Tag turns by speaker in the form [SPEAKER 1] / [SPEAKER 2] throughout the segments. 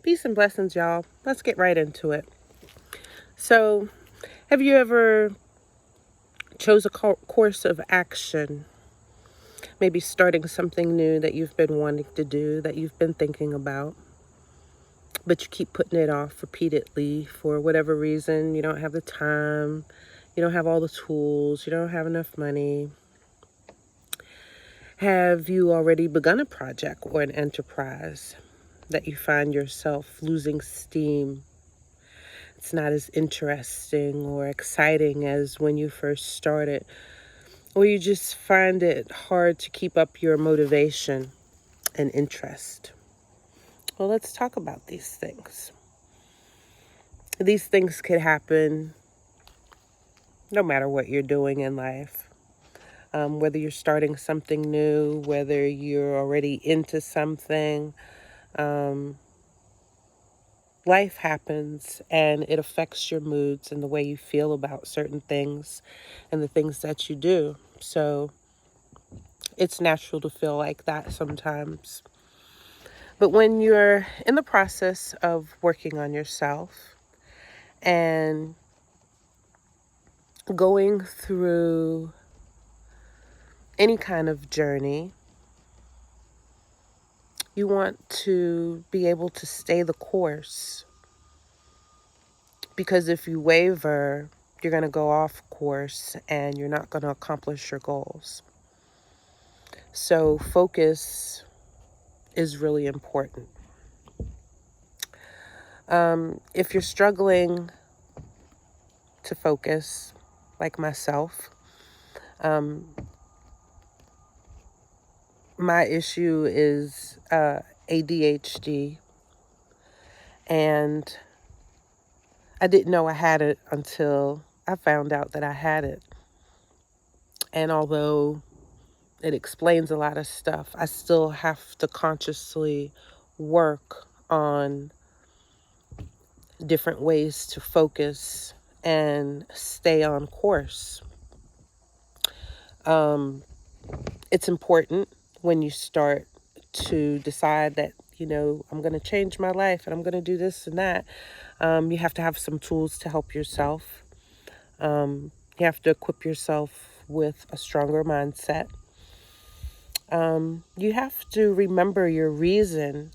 [SPEAKER 1] Peace and blessings, y'all. Let's get right into it. So, have you ever chose a course of action? Maybe starting something new that you've been wanting to do, that you've been thinking about, but you keep putting it off repeatedly for whatever reason. You don't have the time, you don't have all the tools, you don't have enough money. Have you already begun a project or an enterprise that you find yourself losing steam? It's not as interesting or exciting as when you first started, or you just find it hard to keep up your motivation and interest. Well, let's talk about these things. These things could happen no matter what you're doing in life. Whether you're starting something new, whether you're already into something, life happens and it affects your moods and the way you feel about certain things and the things that you do. So it's natural to feel like that sometimes. But when you're in the process of working on yourself and going through any kind of journey, you want to be able to stay the course. Because if you waver, you're going to go off course and you're not going to accomplish your goals. So focus is really important. If you're struggling to focus, like myself, my issue is ADHD, and I didn't know I had it until I found out that I had it. And although it explains a lot of stuff, I still have to consciously work on different ways to focus and stay on course. It's important when you start to decide that, I'm going to change my life and I'm going to do this and that. You have to have some tools to help yourself. You have to equip yourself with a stronger mindset. You have to remember your reason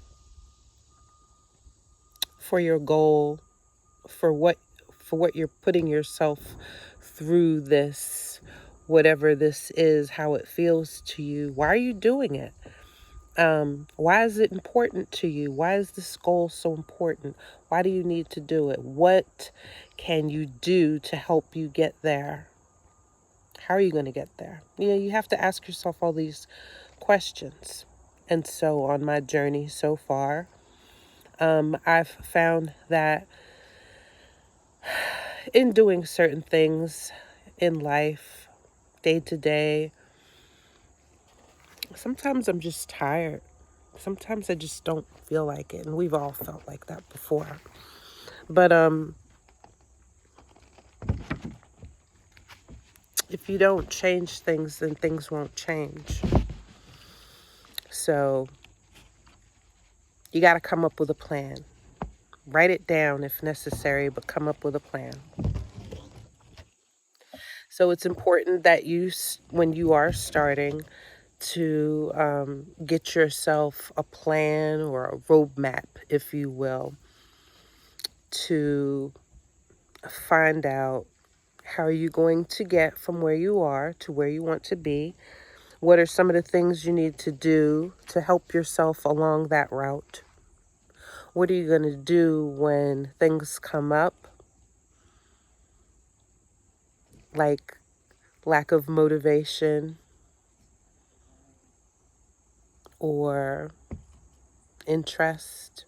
[SPEAKER 1] for your goal, for what you're putting yourself through this, whatever this is, how it feels to you. Why are you doing it? Why is it important to you? Why is this goal so important? Why do you need to do it? What can you do to help you get there? How are you going to get there? You have to ask yourself all these questions. And so on my journey so far, I've found that in doing certain things in life, day to day, sometimes I'm just tired. Sometimes I just don't feel like it. And we've all felt like that before. But if you don't change things, then things won't change. So you got to come up with a plan. Write it down if necessary, but come up with a plan. So it's important that when you are starting, to get yourself a plan or a roadmap, if you will, to find out how are you going to get from where you are to where you want to be. What are some of the things you need to do to help yourself along that route? What are you going to do when things come up, like lack of motivation or interest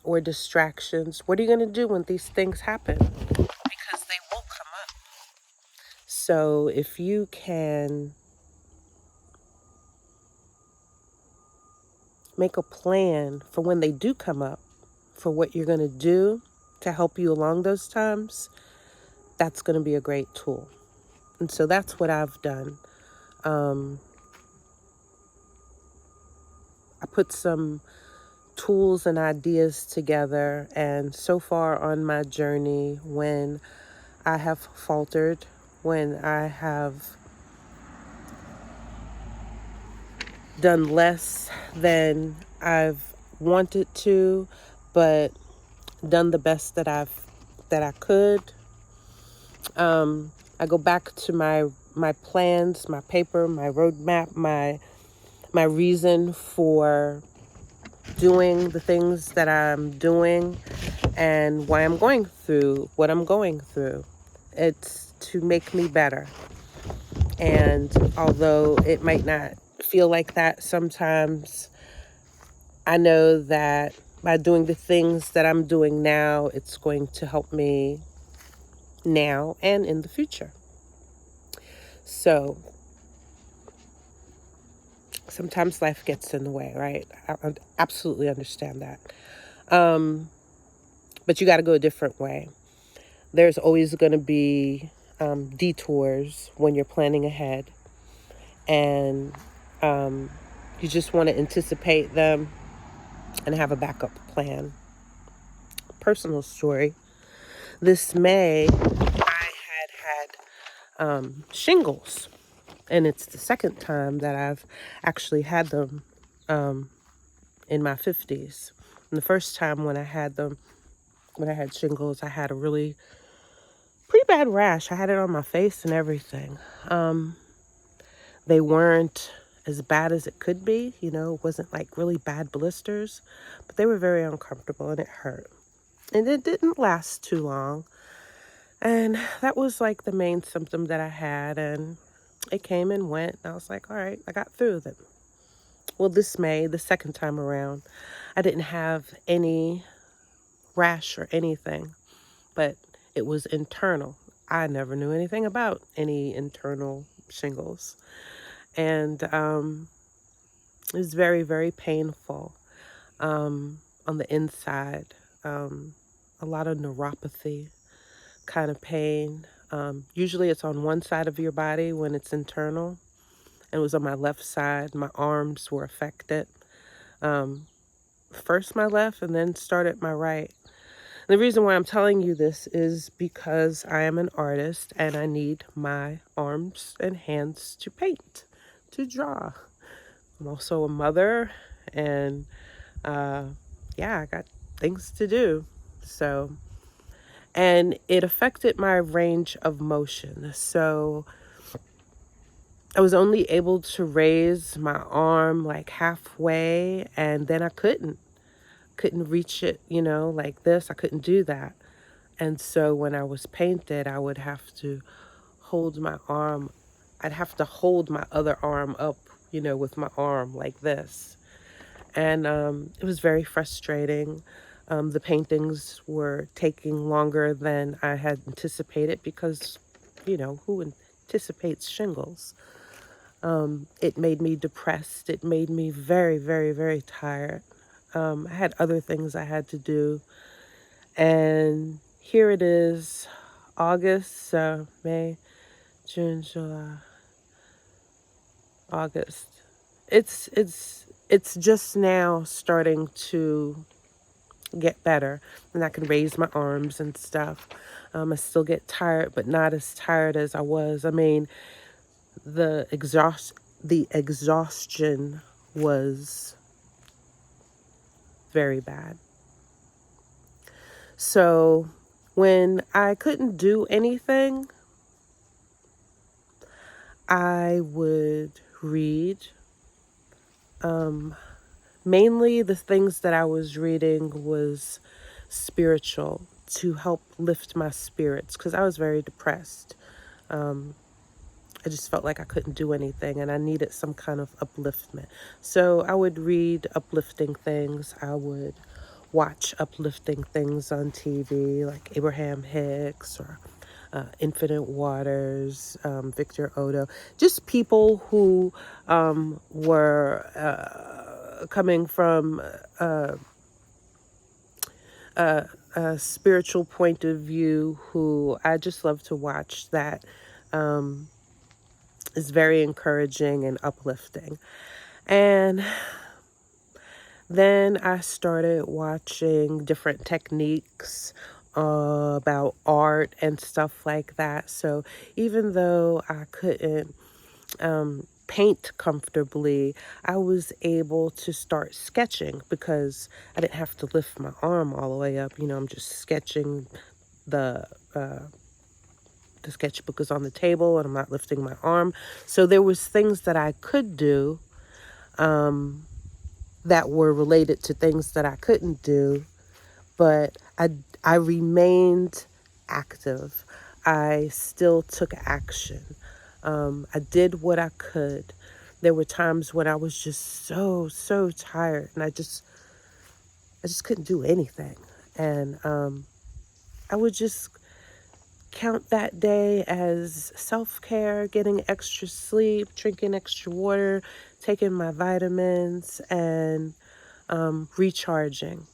[SPEAKER 1] or distractions? What are you going to do when these things happen? Because they will come up. So if you can make a plan for when they do come up, for what you're going to do to help you along those times, that's going to be a great tool. And so that's what I've done. I put some tools and ideas together. And so far on my journey, when I have faltered, when I have done less than I've wanted to, but done the best that I could. I go back to my plans, my paper, my roadmap, my reason for doing the things that I'm doing, and why I'm going through what I'm going through. It's to make me better. And although it might not feel like that sometimes, I know that by doing the things that I'm doing now, it's going to help me now and in the future. So sometimes life gets in the way, right? I absolutely understand that. But you got to go a different way. There's always going to be detours when you're planning ahead. And you just want to anticipate them and have a backup plan. Personal story. This May, I had shingles. And it's the second time that I've actually had them in my 50s. And the first time when I had them, when I had shingles, I had a really pretty bad rash. I had it on my face and everything. They weren't as bad as it could be. You know, it wasn't like really bad blisters, but they were very uncomfortable and it hurt. And it didn't last too long. And that was like the main symptom that I had. And it came and went. And I was like, all right, I got through them. Well, this May, the second time around, I didn't have any rash or anything, but it was internal. I never knew anything about any internal shingles. And it was very, very painful on the inside. A lot of neuropathy kind of pain. Usually it's on one side of your body when it's internal. It was on my left side. My arms were affected. First my left and then started my right. And the reason why I'm telling you this is because I am an artist and I need my arms and hands to paint, to draw. I'm also a mother and I got things to do. So, and it affected my range of motion. So I was only able to raise my arm like halfway and then I couldn't reach it, you know, like this. I couldn't do that. And so when I was painted, I would have to hold my arm. I'd have to hold my other arm up, you know, with my arm like this. And it was very frustrating. The paintings were taking longer than I had anticipated because, you know, who anticipates shingles? It made me depressed. It made me very, very, very tired. I had other things I had to do. And here it is, August, May, June, July, August. It's just now starting to get better, and I can raise my arms and stuff. I still get tired, but not as tired as I was. I mean, the exhaustion was very bad. So when I couldn't do anything, I would read. Mainly the things that I was reading was spiritual, to help lift my spirits because I was very depressed. I just felt like I couldn't do anything and I needed some kind of upliftment. So I would read uplifting things. I would watch uplifting things on TV like Abraham Hicks or Infinite Waters, Victor Odo, just people who were coming from a spiritual point of view, who I just love to watch. That is very encouraging and uplifting. And Then I started watching different techniques about art and stuff like that. So even though I couldn't paint comfortably, I was able to start sketching because I didn't have to lift my arm all the way up. I'm just sketching. The the sketchbook is on the table and I'm not lifting my arm. So there was things that I could do that were related to things that I couldn't do, but I remained active. I still took action. I did what I could. There were times when I was just so tired, and I just couldn't do anything. And I would just count that day as self-care, getting extra sleep, drinking extra water, taking my vitamins, and recharging.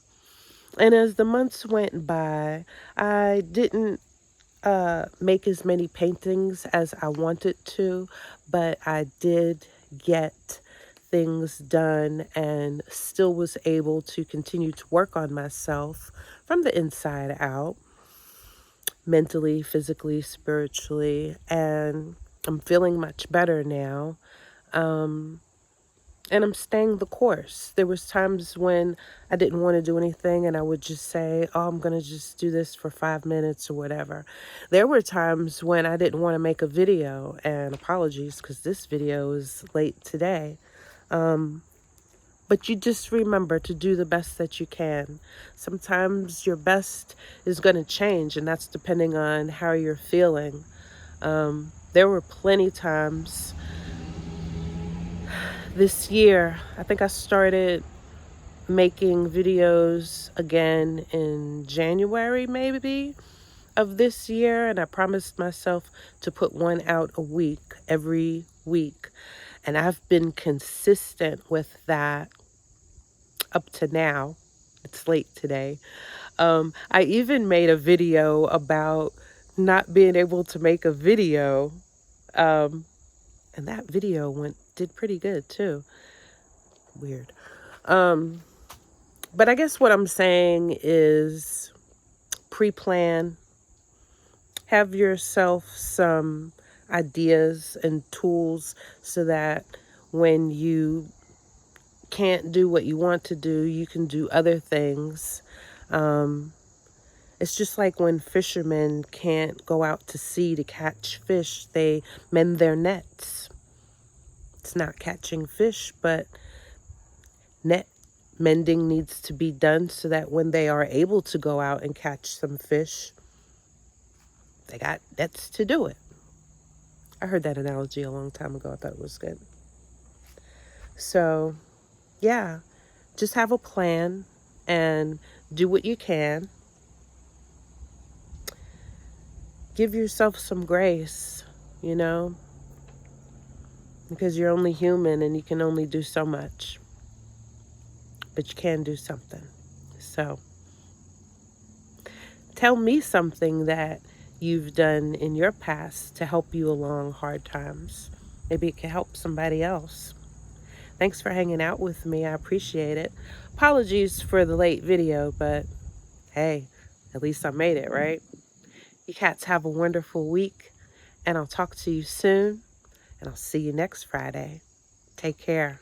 [SPEAKER 1] And as the months went by, I didn't make as many paintings as I wanted to, but I did get things done and still was able to continue to work on myself from the inside out, mentally, physically, spiritually, and I'm feeling much better now. Um, and I'm staying the course. There was times when I didn't want to do anything and I would just say, "Oh, I'm going to just do this for 5 minutes or whatever." There were times when I didn't want to make a video, and apologies because this video is late today. But you just remember to do the best that you can. Sometimes your best is going to change, and that's depending on how you're feeling. There were plenty times this year. I think I started making videos again in January, maybe, of this year. And I promised myself to put one out a week, every week. And I've been consistent with that up to now. It's late today. I even made a video about not being able to make a video. And that video did pretty good too. Weird. But I guess what I'm saying is pre-plan, have yourself some ideas and tools so that when you can't do what you want to do, you can do other things. It's just like when fishermen can't go out to sea to catch fish, they mend their nets. It's not catching fish, but net mending needs to be done so that when they are able to go out and catch some fish, they got nets to do it. I heard that analogy a long time ago. I thought it was good. So, yeah, just have a plan and do what you can. Give yourself some grace, because you're only human and you can only do so much. But you can do something. So, tell me something that you've done in your past to help you along hard times. Maybe it can help somebody else. Thanks for hanging out with me. I appreciate it. Apologies for the late video, but hey, at least I made it, right? You cats have a wonderful week, and I'll talk to you soon, and I'll see you next Friday. Take care.